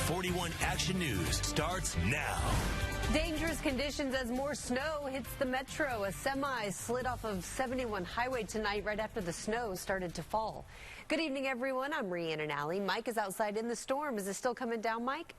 41 Action News starts now. Dangerous conditions as more snow hits the metro. A semi slid off of 71 highway tonight right after the snow started to fall. Good evening, everyone. I'm Rhiannon Alley. Mike is outside in the storm. Is it still coming down, Mike?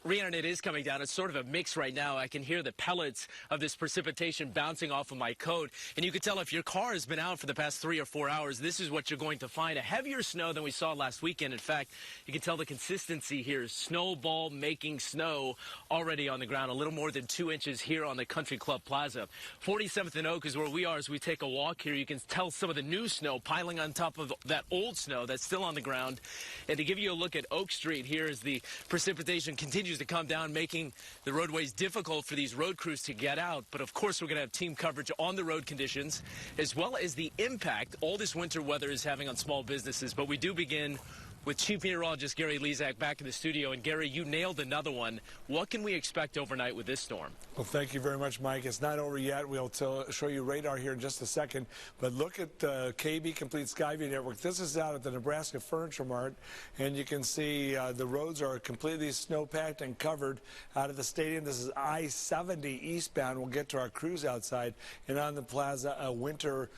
Rhiannon, it is coming down. It's sort of a mix right now. I can hear the pellets of this precipitation bouncing off of my coat. And you can tell if your car has been out for the past 3 or 4 hours, this is what you're going to find. A heavier snow than we saw last weekend. In fact, you can tell the consistency here. Snowball making snow already on the ground. A little more than 2 inches here on the Country Club Plaza. 47th and Oak is where we are as we take a walk here. You can tell some of the new snow piling on top of that old snow that's still on the ground. And to give you a look at Oak Street here as the precipitation continues to come down, making the roadways difficult for these road crews to get out. But of course, we're going to have team coverage on the road conditions, as well as the impact all this winter weather is having on small businesses. But we do begin with Chief Meteorologist Gary Lezak back in the studio. And Gary, you nailed another one. What can we expect overnight with this storm? Well, thank you very much, Mike. It's not over yet. We'll show you radar here in just a second. But look at KB Complete Skyview Network. This is out at the Nebraska Furniture Mart. And you can see the roads are completely snow-packed and covered out of the stadium. This is I-70 eastbound. We'll get to our crews outside. And on the plaza, a winter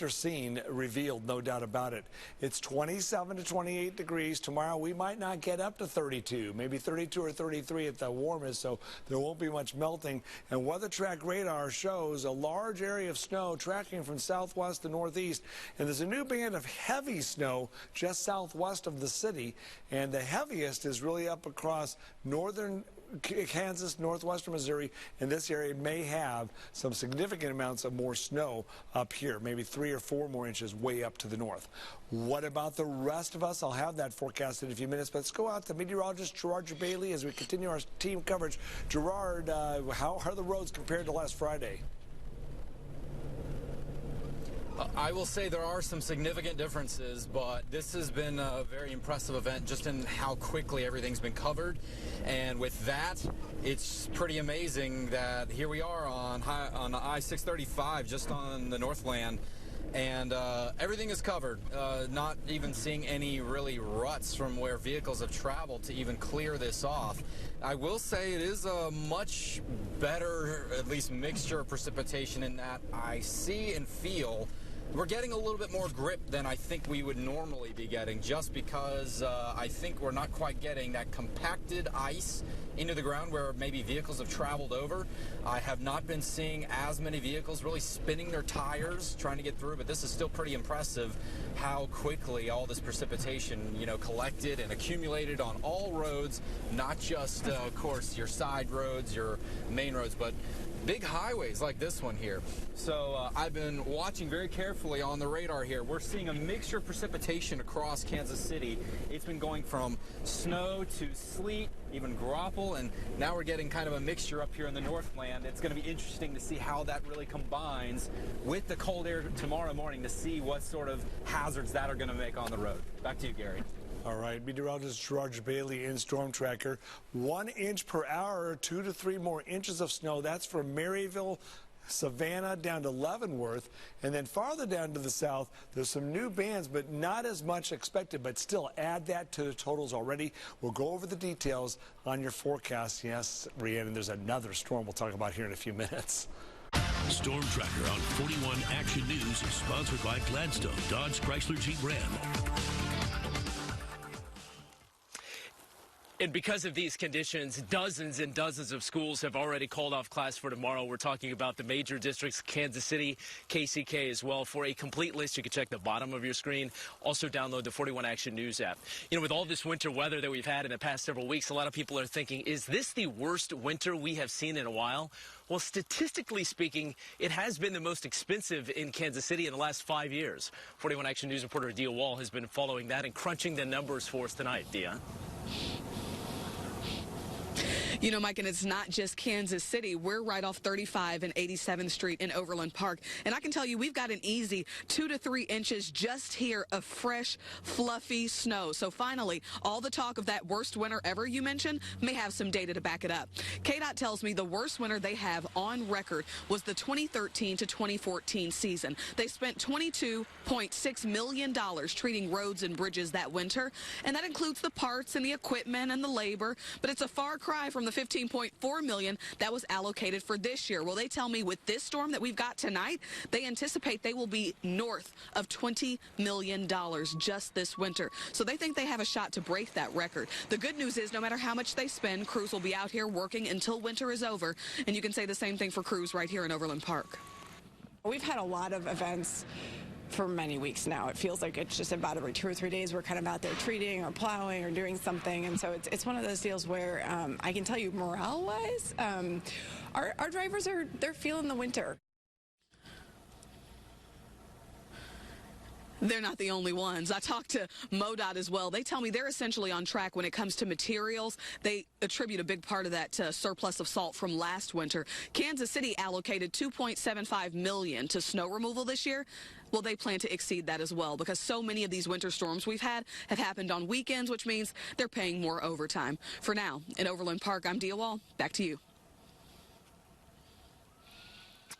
scene revealed, no doubt about it. It's 27 to 28 degrees. Tomorrow we might not get up to 32, maybe 32 or 33 at the warmest, so there won't be much melting. And Weather Track radar shows a large area of snow tracking from southwest to northeast. And there's a new band of heavy snow just southwest of the city. And the heaviest is really up across northern Kansas, northwestern Missouri, and this area may have some significant amounts of more snow up here, maybe 3 or 4 more inches way up to the north. What about the rest of us? I'll have that forecast in a few minutes, but let's go out to Meteorologist Gerard Jebaily as we continue our team coverage. Gerard, how are the roads compared to last Friday? I will say there are some significant differences, but this has been a very impressive event just in how quickly everything's been covered. And with that, it's pretty amazing that here we are on I-635 just on the Northland. And everything is covered, not even seeing any really ruts from where vehicles have traveled to even clear this off. I will say it is a much better, at least mixture of precipitation in that I see and feel we're getting a little bit more grip than I think we would normally be getting, just because I think we're not quite getting that compacted ice into the ground where maybe vehicles have traveled over. I have not been seeing as many vehicles really spinning their tires trying to get through, but this is still pretty impressive how quickly all this precipitation, collected and accumulated on all roads, not just, of course, your side roads, your main roads, but big highways like this one here. So I've been watching very carefully on the radar here. We're seeing a mixture of precipitation across Kansas City. It's been going from snow to sleet, even graupel, and now we're getting kind of a mixture up here in the Northland. It's going to be interesting to see how that really combines with the cold air tomorrow morning to see what sort of hazards that are going to make on the road. Back to you, Gary. All right, Meteorologist Gerard Jebaily in Storm Tracker. 1 inch per hour, 2 to 3 more inches of snow. That's from Maryville, Savannah, down to Leavenworth. And then farther down to the south, there's some new bands, but not as much expected. But still, add that to the totals already. We'll go over the details on your forecast. Yes, Rhiannon, there's another storm we'll talk about here in a few minutes. Storm Tracker on 41 Action News is sponsored by Gladstone Dodge Chrysler Jeep Ram. And because of these conditions, dozens and dozens of schools have already called off class for tomorrow. We're talking about the major districts, Kansas City, KCK as well. For a complete list, you can check the bottom of your screen. Also download the 41 Action News app. With all this winter weather that we've had in the past several weeks, a lot of people are thinking, is this the worst winter we have seen in a while? Well, statistically speaking, it has been the most expensive in Kansas City in the last 5 years. 41 Action News reporter Dia Wall has been following that and crunching the numbers for us tonight. Dia? You know, Mike, and it's not just Kansas City. We're right off 35 and 87th Street in Overland Park. And I can tell you we've got an easy 2 to 3 inches just here of fresh, fluffy snow. So finally, all the talk of that worst winter ever you mentioned may have some data to back it up. KDOT tells me the worst winter they have on record was the 2013 to 2014 season. They spent $22.6 million treating roads and bridges that winter, and that includes the parts and the equipment and the labor, but it's a far cry from the $15.4 million that was allocated for this year. Well, they tell me with this storm that we've got tonight, they anticipate they will be north of $20 million just this winter. So they think they have a shot to break that record. The good news is no matter how much they spend, crews will be out here working until winter is over, and you can say the same thing for crews right here in Overland Park. We've had a lot of events for many weeks now. It feels like it's just about every 2 or 3 days we're kind of out there treating or plowing or doing something, and so it's one of those deals where I can tell you morale-wise, our drivers they're feeling the winter. They're not the only ones. I talked to MoDOT as well. They tell me they're essentially on track when it comes to materials. They attribute a big part of that surplus of salt from last winter. Kansas City allocated $2.75 million to snow removal this year. Well, they plan to exceed that as well because so many of these winter storms we've had have happened on weekends, which means they're paying more overtime. For now, in Overland Park, I'm Dia Wall. Back to you.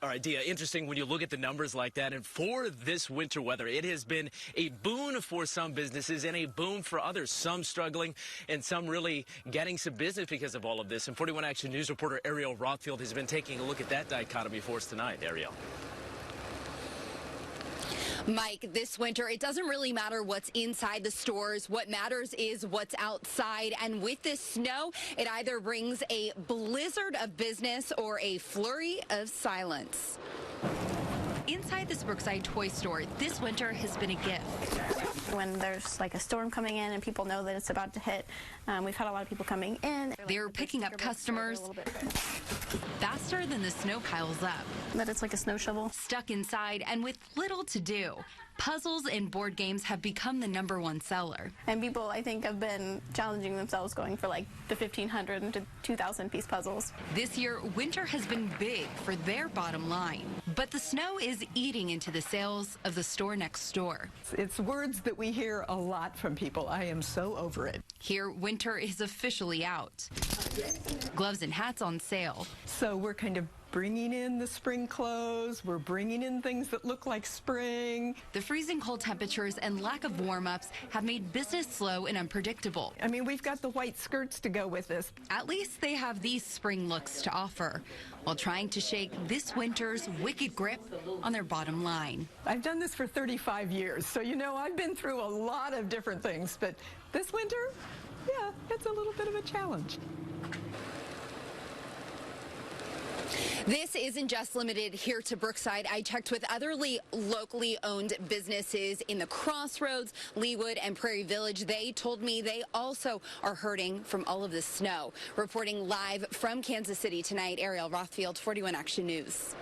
All right, Dia, interesting when you look at the numbers like that. And for this winter weather, it has been a boon for some businesses and a boon for others, some struggling and some really getting some business because of all of this. And 41 Action News reporter Ariel Rothfield has been taking a look at that dichotomy for us tonight. Ariel. Mike, this winter, it doesn't really matter what's inside the stores. What matters is what's outside. And with this snow, it either brings a blizzard of business or a flurry of silence. Inside this Brookside toy store, this winter has been a gift. When there's like a storm coming in and people know that it's about to hit, we've had a lot of people coming in. They're picking up customers faster than the snow piles up. That it's like a snow shovel. Stuck inside and with little to do. Puzzles and board games have become the #1 seller. And people, I think, have been challenging themselves going for like the 1,500 to 2,000 piece puzzles. This year, winter has been big for their bottom line. But the snow is eating into the sales of the store next door. It's words that we hear a lot from people. I am so over it. Here, winter is officially out. Gloves and hats on sale. So we're kind of bringing in the spring clothes. We're bringing in things that look like spring. The freezing cold temperatures and lack of warm-ups have made business slow and unpredictable. I mean, we've got the white skirts to go with this. At least they have these spring looks to offer, while trying to shake this winter's wicked grip on their bottom line. I've done this for 35 years, so you know I've been through a lot of different things, but this winter, yeah, it's a little bit of a challenge. This isn't just limited here to Brookside. I checked with other locally owned businesses in the Crossroads, Leawood, and Prairie Village. They told me they also are hurting from all of the snow. Reporting live from Kansas City tonight, Ariel Rothfield, 41 Action News.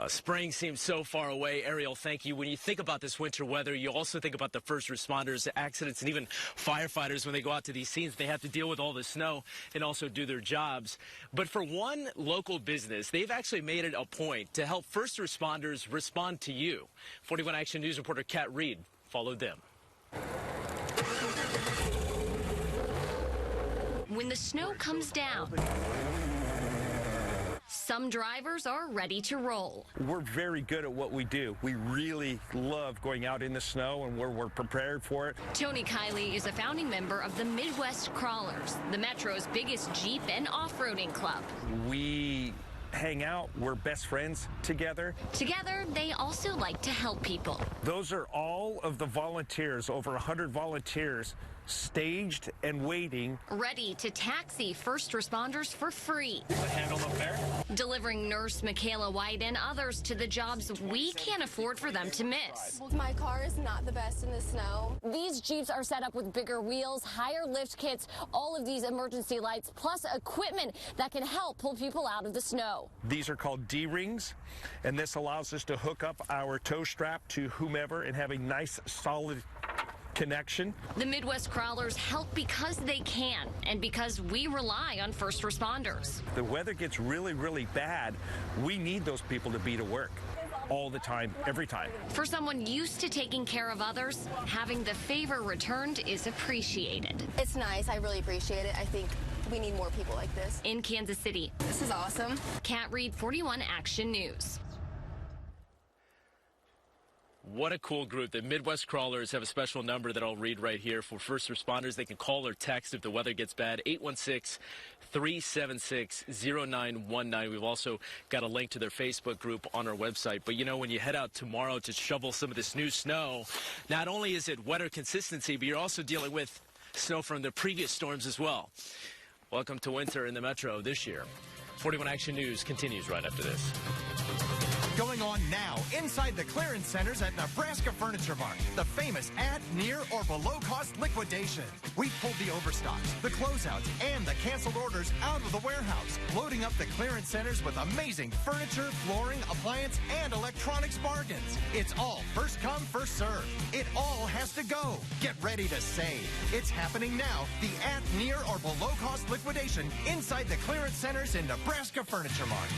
Spring seems so far away. Ariel, thank you. When you think about this winter weather, you also think about the first responders, accidents, and even firefighters when they go out to these scenes. They have to deal with all the snow and also do their jobs. But for one local business, they've actually made it a point to help first responders respond to you. 41 Action News reporter Reid followed them. When the snow comes down, some drivers are ready to roll. We're very good at what we do. We really love going out in the snow, and we're prepared for it. Tony Kiley is a founding member of the Midwest Crawlers, the Metro's biggest Jeep and off-roading club. We hang out. We're best friends together. Together, they also like to help people. Those are all of the volunteers, over 100 volunteers, staged and waiting. Ready to taxi first responders for free. Handle up there. Delivering nurse Michaela White and others to the jobs we can't afford for them to miss. My car is not the best in the snow. These Jeeps are set up with bigger wheels, higher lift kits, all of these emergency lights, plus equipment that can help pull people out of the snow. These are called D-rings, and this allows us to hook up our tow strap to whomever and have a nice solid connection. The Midwest Crawlers help because they can and because we rely on first responders. The weather gets really, really bad. We need those people to be to work all the time, every time. For someone used to taking care of others, having the favor returned is appreciated. It's nice. I really appreciate it. I think we need more people like this. In Kansas City. This is awesome. Kat Reid, 41 Action News. What a cool group. The Midwest Crawlers have a special number that I'll read right here for first responders. They can call or text if the weather gets bad, 816-376-0919. We've also got a link to their Facebook group on our website. But, you know, when you head out tomorrow to shovel some of this new snow, not only is it weather consistency, but you're also dealing with snow from the previous storms as well. Welcome to winter in the Metro this year. 41 Action News continues right after this. Going on now inside the clearance centers at Nebraska Furniture Mart. The famous at, near, or below cost liquidation. We pulled the overstocks, the closeouts, and the canceled orders out of the warehouse, loading up the clearance centers with amazing furniture, flooring, appliance, and electronics bargains. It's all first come, first serve. It all has to go. Get ready to save. It's happening now. The at, near, or below cost liquidation inside the clearance centers in Nebraska Furniture Mart.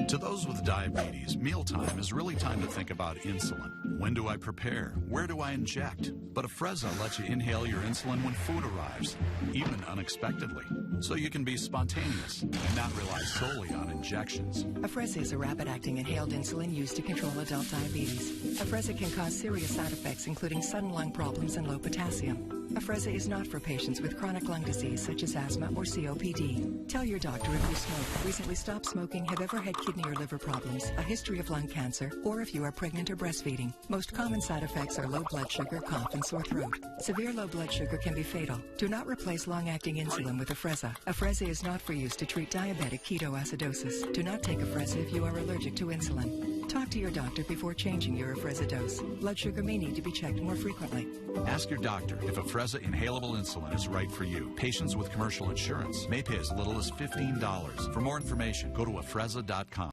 To those with diabetes, mealtime is really time to think about insulin. When do I prepare? Where do I inject? But Afrezza lets you inhale your insulin when food arrives, even unexpectedly, so you can be spontaneous and not rely solely on injections. Afrezza is a rapid-acting inhaled insulin used to control adult diabetes. Afrezza can cause serious side effects, including sudden lung problems and low potassium. Afrezza is not for patients with chronic lung disease such as asthma or COPD. Tell your doctor if you smoke, recently stopped smoking, have ever had kidney or liver problems, a history of lung cancer, or if you are pregnant or breastfeeding. Most common side effects are low blood sugar, cough, and sore throat. Severe low blood sugar can be fatal. Do not replace long-acting insulin with Afrezza. Afrezza is not for use to treat diabetic ketoacidosis. Do not take Afrezza if you are allergic to insulin. Talk to your doctor before changing your Afrezza dose. Blood sugar may need to be checked more frequently. Ask your doctor if Afrezza inhalable insulin is right for you. Patients with commercial insurance may pay as little as $15. For more information, go to Afrezza.com.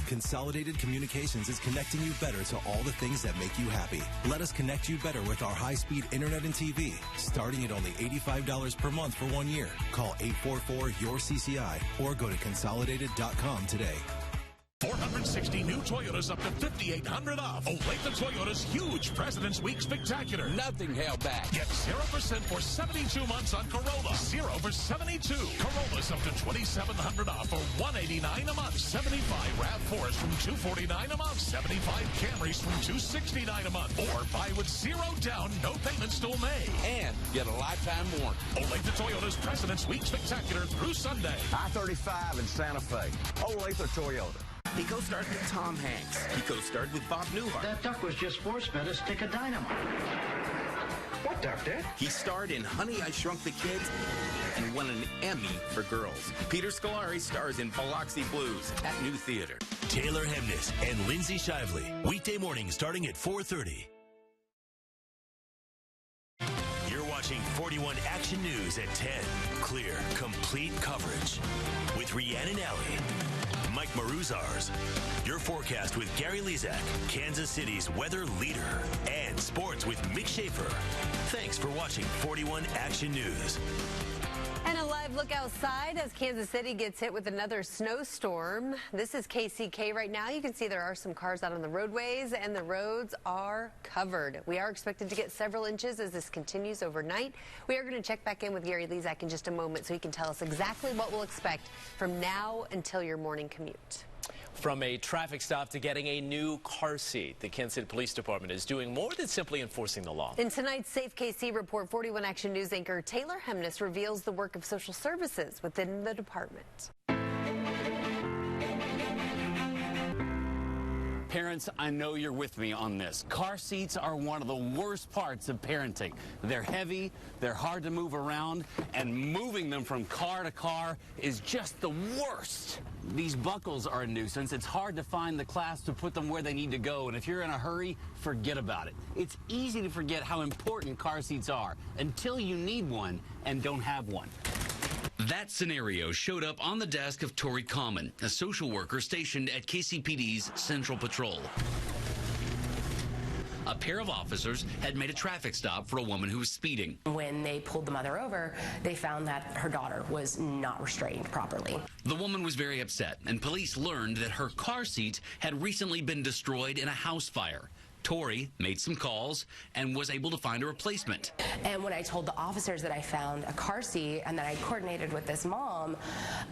Consolidated Communications is connecting you better to all the things that make you happy. Let us connect you better with our high-speed internet and TV, starting at only $85 per month for 1 year. Call 844-YOUR-CCI or go to consolidated.com today. 460 new Toyotas up to $5,800 off. Olathe Toyota's huge President's Week Spectacular. Nothing held back. Get 0% for 72 months on Corolla. 0 for 72. Corolla's up to $2,700 off for $189 a month. 75 RAV4s from $249 a month. 75 Camrys from $269 a month. Or buy with 0 down, no payments till May. And get a lifetime warranty. Olathe Toyota's President's Week Spectacular through Sunday. I-35 in Santa Fe. Olathe Toyota. He co-starred with Tom Hanks. He co-starred with Bob Newhart. That duck was just force-fed a stick of dynamite. What duck, Dad? He starred in Honey, I Shrunk the Kids and won an Emmy for Girls. Peter Scolari stars in Biloxi Blues at New Theater. Taylor Hemnes and Lindsay Shively. Weekday morning starting at 4:30. You're watching 41 Action News at 10. Clear, complete coverage with Rhiannon Alley. Mike Marusarz. Your forecast with Gary Lezak, Kansas City's weather leader, and sports with Mick Schaefer. Thanks for watching 41 Action News. And a live look outside as Kansas City gets hit with another snowstorm. This is KCK right now. You can see there are some cars out on the roadways and the roads are covered. We are expected to get several inches as this continues overnight. We are going to check back in with Gary Lezak in just a moment so he can tell us exactly what we'll expect from now until your morning commute. From a traffic stop to getting a new car seat, the Kansas City Police Department is doing more than simply enforcing the law. In tonight's Safe KC report, 41 Action News anchor Taylor Hemnes reveals the work of social services within the department. Parents, I know you're with me on this. Car seats are one of the worst parts of parenting. They're heavy, they're hard to move around, and moving them from car to car is just the worst. These buckles are a nuisance. It's hard to find the clasp to put them where they need to go, and if you're in a hurry, forget about it. It's easy to forget how important car seats are until you need one and don't have one. That scenario showed up on the desk of Tori Common, a social worker stationed at KCPD's Central Patrol. A pair of officers had made a traffic stop for a woman who was speeding. When they pulled the mother over, they found that her daughter was not restrained properly. The woman was very upset, and police learned that her car seat had recently been destroyed in a house fire. Tori made some calls and was able to find a replacement. And when I told the officers that I found a car seat and that I coordinated with this mom,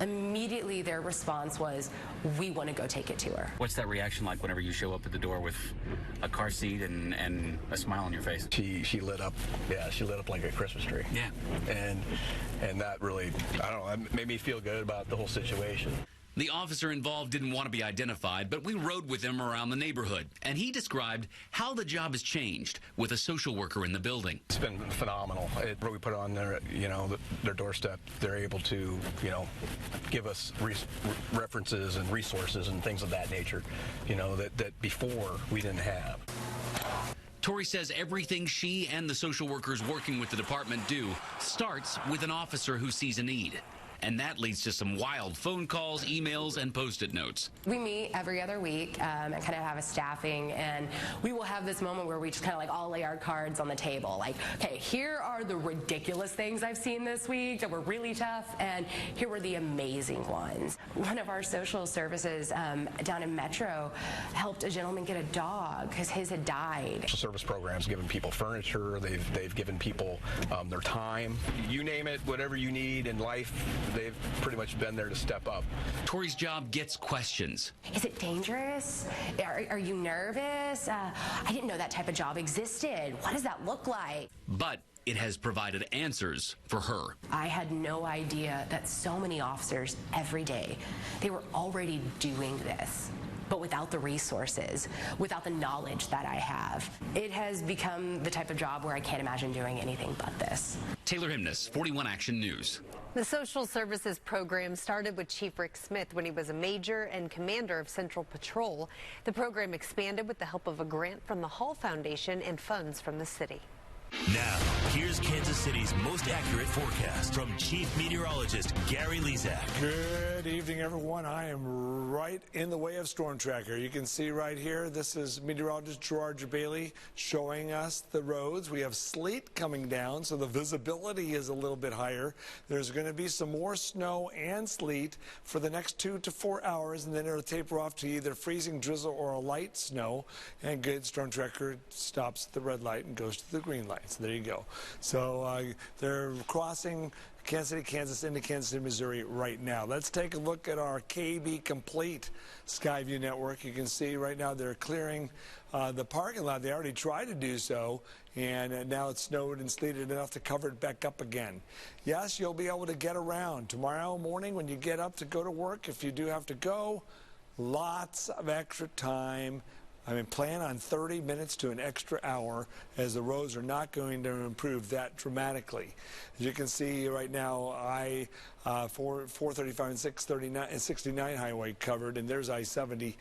immediately their response was, we want to go take it to her. What's that reaction like whenever you show up at the door with a car seat and a smile on your face? She lit up. Yeah, she lit up like a Christmas tree. Yeah. And that really, I don't know, that made me feel good about the whole situation. The officer involved didn't want to be identified, but we rode with him around the neighborhood, and he described how the job has changed with a social worker in the building. It's been phenomenal. We put it on their, their doorstep. They're able to, give us references and resources and things of that nature, that before we didn't have. Tori says everything she and the social workers working with the department do starts with an officer who sees a need. And that leads to some wild phone calls, emails, and Post-it notes. We meet every other week and kind of have a staffing, and we will have this moment where we just kind of all lay our cards on the table. Like, okay, here are the ridiculous things I've seen this week that were really tough, and here were the amazing ones. One of our social services down in Metro helped a gentleman get a dog because his had died. Social service programs giving people furniture, they've given people their time. You name it, whatever you need in life, they've pretty much been there to step up. Tori's job gets questions. Is it dangerous? Are you nervous? I didn't know that type of job existed. What does that look like? But it has provided answers for her. I had no idea that so many officers every day, they were already doing this, but without the resources, without the knowledge that I have. It has become the type of job where I can't imagine doing anything but this. Taylor Himness, 41 Action News. The social services program started with Chief Rick Smith when he was a major and commander of Central Patrol. The program expanded with the help of a grant from the Hall Foundation and funds from the city. Now, here's Kansas City's most accurate forecast from Chief Meteorologist Gary Lezak. Good evening, everyone. I am right in the way of Storm Tracker. You can see right here, this is Meteorologist Gerard Jebaily showing us the roads. We have sleet coming down, so the visibility is a little bit higher. There's going to be some more snow and sleet for the next 2 to 4 hours, and then it'll taper off to either freezing drizzle or a light snow. And good, Storm Tracker stops at the red light and goes to the green light. So there you go. So they're crossing Kansas City, Kansas into Kansas City, Missouri right now. Let's take a look at our KB Complete Skyview network. You can see right now they're clearing the parking lot. They already tried to do so, and now it's snowed and sleeted enough to cover it back up again. Yes, you'll be able to get around. Tomorrow morning when you get up to go to work, if you do have to go, lots of extra time. Plan on 30 minutes to an extra hour, as the roads are not going to improve that dramatically. As you can see right now, 435 and 639 and 69 highway covered, and there's I-70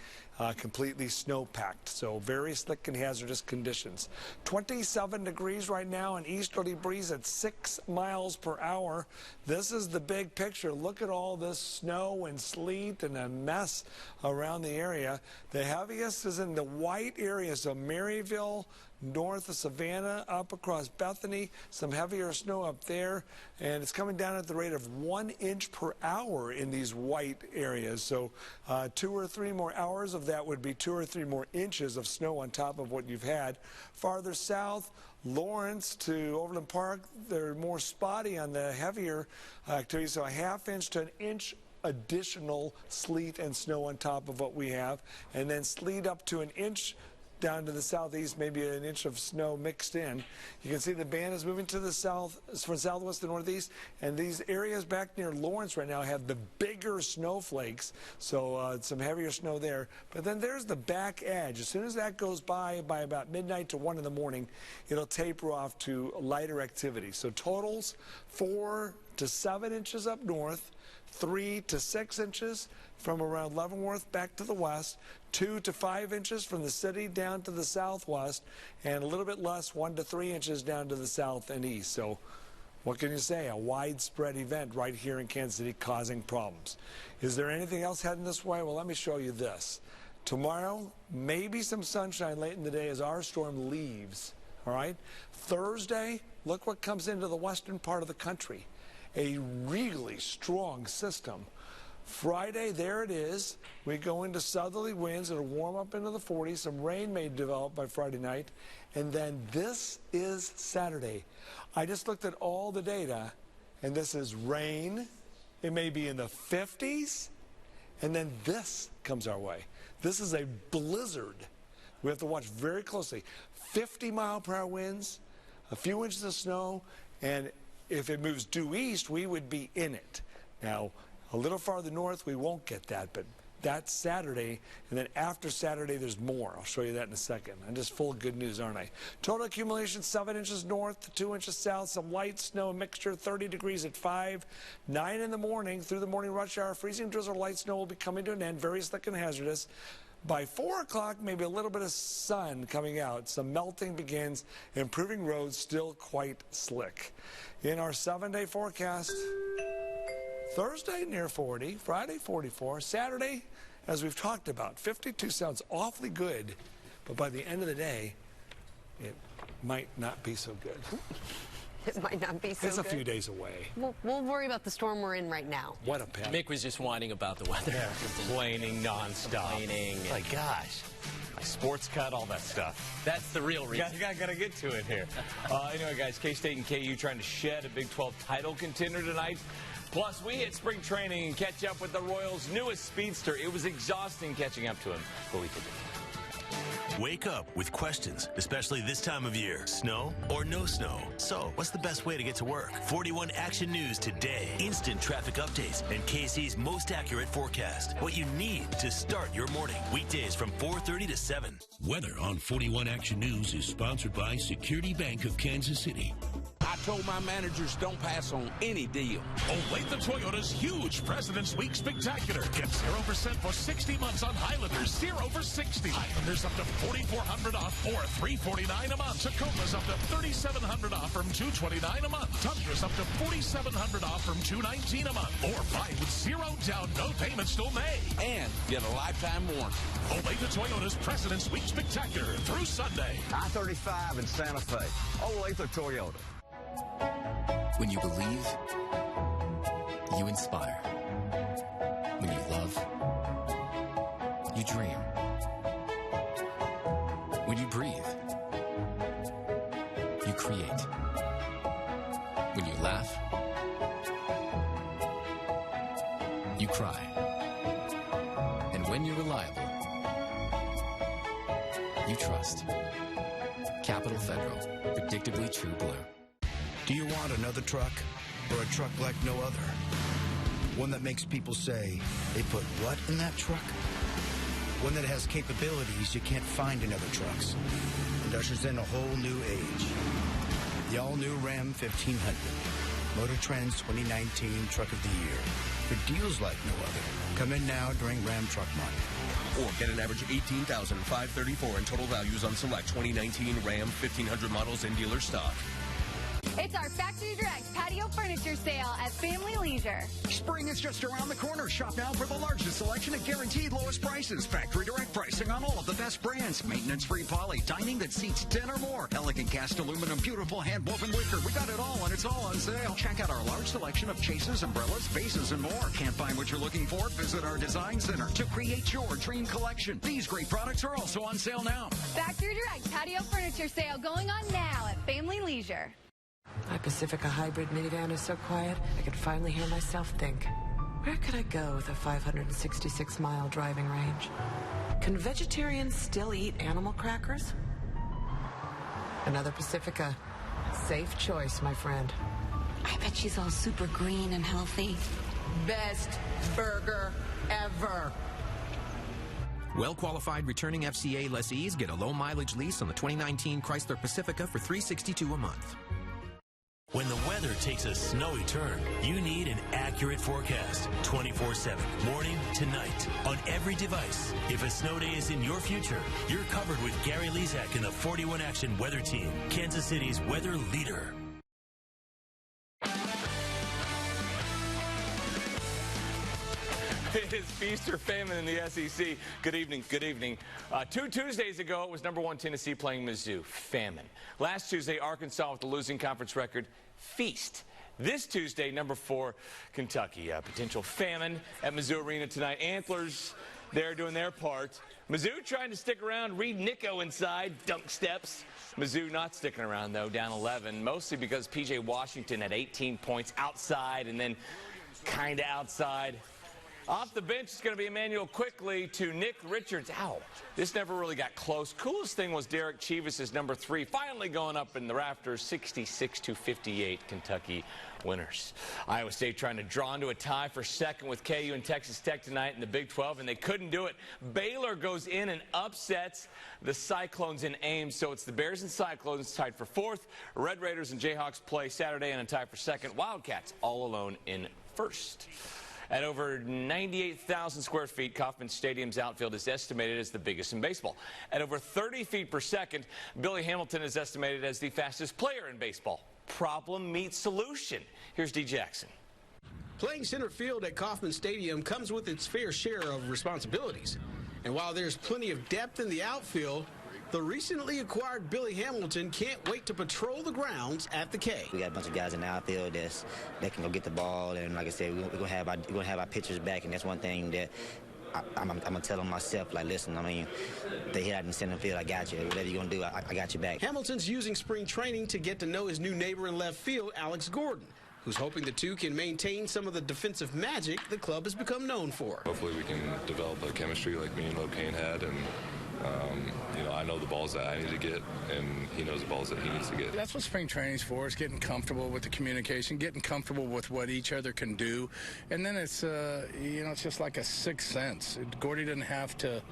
completely snow-packed. So very slick and hazardous conditions. 27 degrees right now, an easterly breeze at 6 miles per hour. This is the big picture. Look at all this snow and sleet and a mess around the area. The heaviest is in the white area, so Maryville, north of Savannah, up across Bethany, some heavier snow up there, and it's coming down at the rate of 1 inch per hour in these white areas. So 2 or 3 more hours of that would be 2 or 3 more inches of snow on top of what you've had. Farther south, Lawrence to Overland Park, they're more spotty on the heavier activity, so a ½ inch to 1 inch additional sleet and snow on top of what we have, and then sleet up to 1 inch down to the southeast, maybe an inch of snow mixed in. You can see the band is moving to the south, from southwest to northeast, and these areas back near Lawrence right now have the bigger snowflakes, so some heavier snow there. But then there's the back edge. As soon as that goes by about midnight to 1 in the morning, it'll taper off to lighter activity. So totals 4 to 7 inches up north, 3 to 6 inches from around Leavenworth back to the west, 2 to 5 inches from the city down to the southwest, and a little bit less, 1 to 3 inches down to the south and east. So what can you say? A widespread event right here in Kansas City causing problems. Is there anything else heading this way? Well, let me show you this. Tomorrow, maybe some sunshine late in the day as our storm leaves. All right? Thursday, look what comes into the western part of the country. A really strong system. Friday, there it is. We go into southerly winds. It'll warm up into the 40s. Some rain may develop by Friday night. And then this is Saturday. I just looked at all the data, and this is rain. It may be in the 50s. And then this comes our way. This is a blizzard. We have to watch very closely. 50-mile-per-hour winds, a few inches of snow, and if it moves due east, we would be in it. Now, a little farther north, we won't get that, but that's Saturday, and then after Saturday, there's more. I'll show you that in a second. I'm just full of good news, aren't I? Total accumulation, 7 inches north to 2 inches south, some light snow mixture, 30 degrees at 5, 9 in the morning, through the morning rush hour, freezing drizzle, light snow will be coming to an end, very slick and hazardous. By 4 o'clock, maybe a little bit of sun coming out. Some melting begins, improving roads still quite slick. In our 7-day forecast, Thursday near 40, Friday 44, Saturday, as we've talked about, 52 sounds awfully good, but by the end of the day, it might not be so good. It might not be so good. It's a few days away. We'll worry about the storm we're in right now. What a panic. Mick was just whining about the weather. Yeah, complaining nonstop. My gosh. My sports cut, all that stuff. That's the real reason. Gotta get to it here. Anyway, guys, K-State and KU trying to shed a Big 12 title contender tonight. Plus, we hit spring training and catch up with the Royals' newest speedster. It was exhausting catching up to him, but we did it. Wake up with questions, especially this time of year. Snow or no snow? So, what's the best way to get to work? 41 Action News today. Instant traffic updates and KC's most accurate forecast. What you need to start your morning. Weekdays from 4:30 to 7. Weather on 41 Action News is sponsored by Security Bank of Kansas City. I told my managers don't pass on any deal. Olathe Toyota's huge President's Week Spectacular. Get 0% for 60 months on Highlanders, 0 for 60. Highlanders up to $4,400 off or $349 a month. Tacoma's up to $3,700 off from $229 a month. Tundra's up to $4,700 off from $219 a month. Or buy with 0 down, no payments till May. And get a lifetime warranty. Olathe Toyota's President's Week Spectacular through Sunday. I-35 in Santa Fe. Olathe Toyota. When you believe, you inspire. When you love, you dream. When you breathe, you create. When you laugh, you cry. And when you're reliable, you trust. Capital Federal, predictably true blue. Do you want another truck or a truck like no other? One that makes people say, they put what in that truck? One that has capabilities you can't find in other trucks and ushers in a whole new age. The all-new Ram 1500, Motor Trend's 2019 Truck of the Year. For deals like no other, come in now during Ram Truck Month. Or get an average of $18,534 in total values on select 2019 Ram 1500 models in dealer stock. It's our Factory Direct patio furniture sale at Family Leisure. Spring is just around the corner. Shop now for the largest selection at guaranteed lowest prices. Factory Direct pricing on all of the best brands. Maintenance-free poly, dining that seats 10 or more. Elegant cast aluminum, beautiful hand-woven wicker. We got it all, and it's all on sale. Check out our large selection of chases, umbrellas, vases, and more. Can't find what you're looking for? Visit our design center to create your dream collection. These great products are also on sale now. Factory Direct patio furniture sale going on now at Family Leisure. My Pacifica hybrid minivan is so quiet, I could finally hear myself think. Where could I go with a 566-mile driving range? Can vegetarians still eat animal crackers? Another Pacifica. Safe choice, my friend. I bet she's all super green and healthy. Best burger ever. Well-qualified returning FCA lessees get a low-mileage lease on the 2019 Chrysler Pacifica for $362 a month. When the weather takes a snowy turn, you need an accurate forecast 24/7, morning to night, on every device. If a snow day is in your future, you're covered with Gary Lezak and the 41 Action Weather Team, Kansas City's weather leader. It is feast or famine in the SEC. Good evening. Good evening. 2 Tuesdays ago, it was #1 Tennessee playing Mizzou. Famine. Last Tuesday, Arkansas with the losing conference record. Feast. This Tuesday, #4 Kentucky. Potential famine at Mizzou Arena tonight. Antlers, they're doing their part. Mizzou trying to stick around. Reid Nico inside. Dunk steps. Mizzou not sticking around, though, down 11. Mostly because P.J. Washington had 18 points outside and then kind of outside. Off the bench, it's going to be Emmanuel Quickly to Nick Richards. Ow, this never really got close. Coolest thing was Derek Chivas' #3, finally going up in the rafters, 66-58, Kentucky winners. Iowa State trying to draw into a tie for second with KU and Texas Tech tonight in the Big 12, and they couldn't do it. Baylor goes in and upsets the Cyclones in Ames, so it's the Bears and Cyclones tied for 4th. Red Raiders and Jayhawks play Saturday and a tie for 2nd. Wildcats all alone in 1st. At over 98,000 square feet, Kauffman Stadium's outfield is estimated as the biggest in baseball. At over 30 feet per second, Billy Hamilton is estimated as the fastest player in baseball. Problem meets solution. Here's D. Jackson. Playing center field at Kauffman Stadium comes with its fair share of responsibilities. And while there's plenty of depth in the outfield, the recently acquired Billy Hamilton can't wait to patrol the grounds at the K. We got a bunch of guys in the outfield that can go get the ball, and like I said, we're gonna have our pitchers back, and that's one thing that I'm gonna tell them myself. Like, listen, I mean, they hit out in the center field, I got you. Whatever you're gonna do, I got you back. Hamilton's using spring training to get to know his new neighbor in left field, Alex Gordon, who's hoping the two can maintain some of the defensive magic the club has become known for. Hopefully we can develop a chemistry like me and Locaine had, and you know, I know the balls that I need to get, and he knows the balls that he needs to get. That's what spring training's for, is getting comfortable with the communication, getting comfortable with what each other can do. And then it's, you know, it's just like a sixth sense. Gordy didn't have to,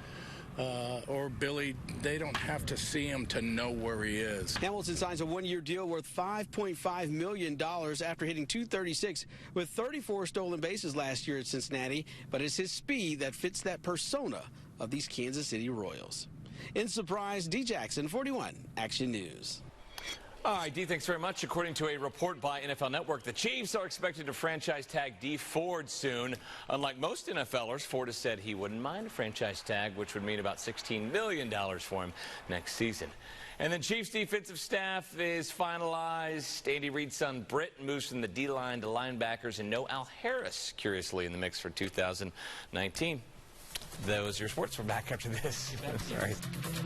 or Billy, they don't have to see him to know where he is. Hamilton signs a one-year deal worth $5.5 million after hitting .236 with 34 stolen bases last year at Cincinnati, but it's his speed that fits that persona of these Kansas City Royals. In Surprise, D. Jackson, 41 Action News. All right, D, thanks very much. According to a report by NFL Network, the Chiefs are expected to franchise tag D. Ford soon. Unlike most NFLers, Ford has said he wouldn't mind a franchise tag, which would mean about $16 million for him next season. And the Chiefs' defensive staff is finalized. Andy Reid's son, Britt, moves from the D-line to linebackers, and no Al Harris, curiously, in the mix for 2019. Those are your sports. We're back after this. All right.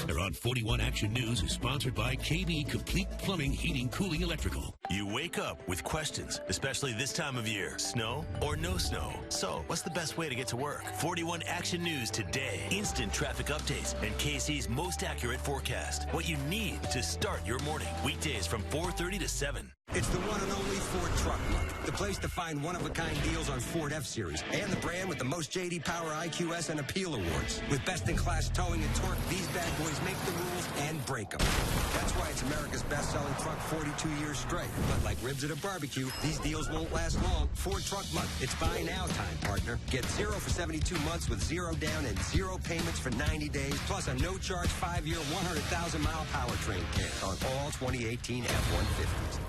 They're on 41 Action News is sponsored by KB Complete Plumbing, Heating, Cooling, Electrical. You wake up with questions, especially this time of year. Snow or no snow? So, what's the best way to get to work? 41 Action News today. Instant traffic updates and KC's most accurate forecast. What you need to start your morning. Weekdays from 4:30 to 7. It's the one and only Ford Truck Month, the place to find one-of-a-kind deals on Ford F-Series, and the brand with the most J.D. Power, IQS, and Appeal awards. With best-in-class towing and torque, these bad boys make the rules and break them. That's why it's America's best-selling truck 42 years straight. But like ribs at a barbecue, these deals won't last long. Ford Truck Month. It's buy now time, partner. Get 0 for 72 months with 0 down and 0 payments for 90 days, plus a no-charge 5-year, 100,000-mile powertrain kit on all 2018 F-150s.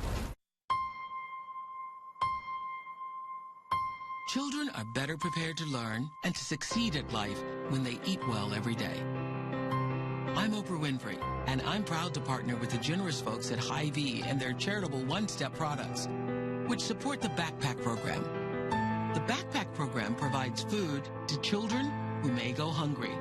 Children are better prepared to learn and to succeed at life when they eat well every day. I'm Oprah Winfrey, and I'm proud to partner with the generous folks at Hy-Vee and their charitable one-step products, which support the Backpack Program. The Backpack Program provides food to children who may go hungry.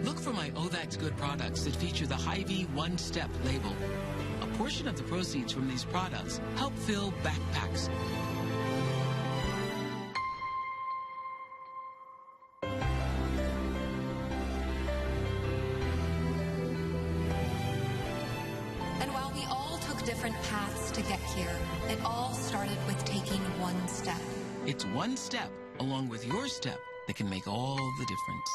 Look for my OVAX Good products that feature the Hy-Vee One Step label, a portion of the proceeds from these products help fill backpacks. And while we all took different paths to get here, it all started with taking one step. It's one step, along with your step, that can make all the difference.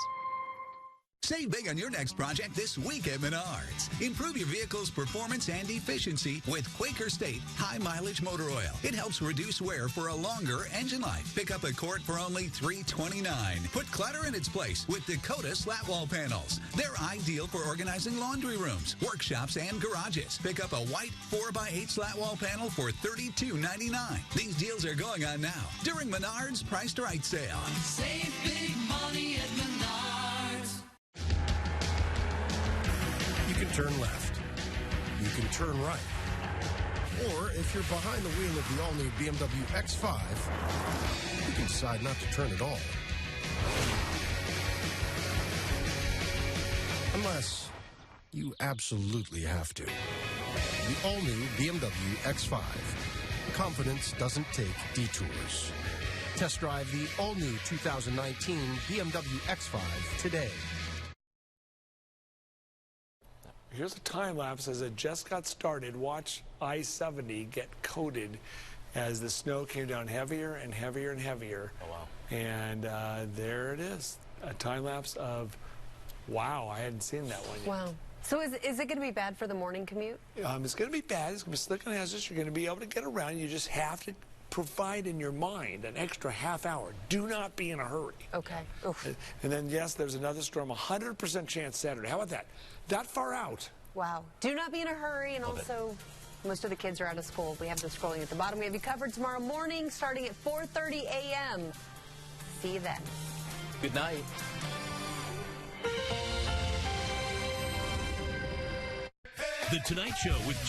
Save big on your next project this week at Menards. Improve your vehicle's performance and efficiency with Quaker State High Mileage Motor Oil. It helps reduce wear for a longer engine life. Pick up a quart for only $3.29. Put clutter in its place with Dakota slat wall panels. They're ideal for organizing laundry rooms, workshops, and garages. Pick up a white 4x8 slat wall panel for $32.99. These deals are going on now during Menards Priced Right sale. Save big money at Menards. You can turn left. You can turn right. Or if you're behind the wheel of the all-new BMW X5, you can decide not to turn at all. Unless you absolutely have to. The all-new BMW X5. Confidence doesn't take detours. Test drive the all-new 2019 BMW X5 today. Here's a time lapse as it just got started. Watch I-70 get coated as the snow came down heavier and heavier and heavier. Oh, wow. And there it is, a time lapse of, wow, I hadn't seen that one yet. Wow. So is it going to be bad for the morning commute? It's going to be bad. It's going to be slick and hazardous. You're going to be able to get around. You just have to provide in your mind an extra half hour. Do not be in a hurry. Okay. Oof. And then, yes, there's another storm, 100% chance Saturday. How about that? That far out. Wow. Do not be in a hurry, and also most of the kids are out of school. We have the scrolling at the bottom. We have you covered tomorrow morning starting at 4:30 a.m. See you then. Good night. The Tonight Show with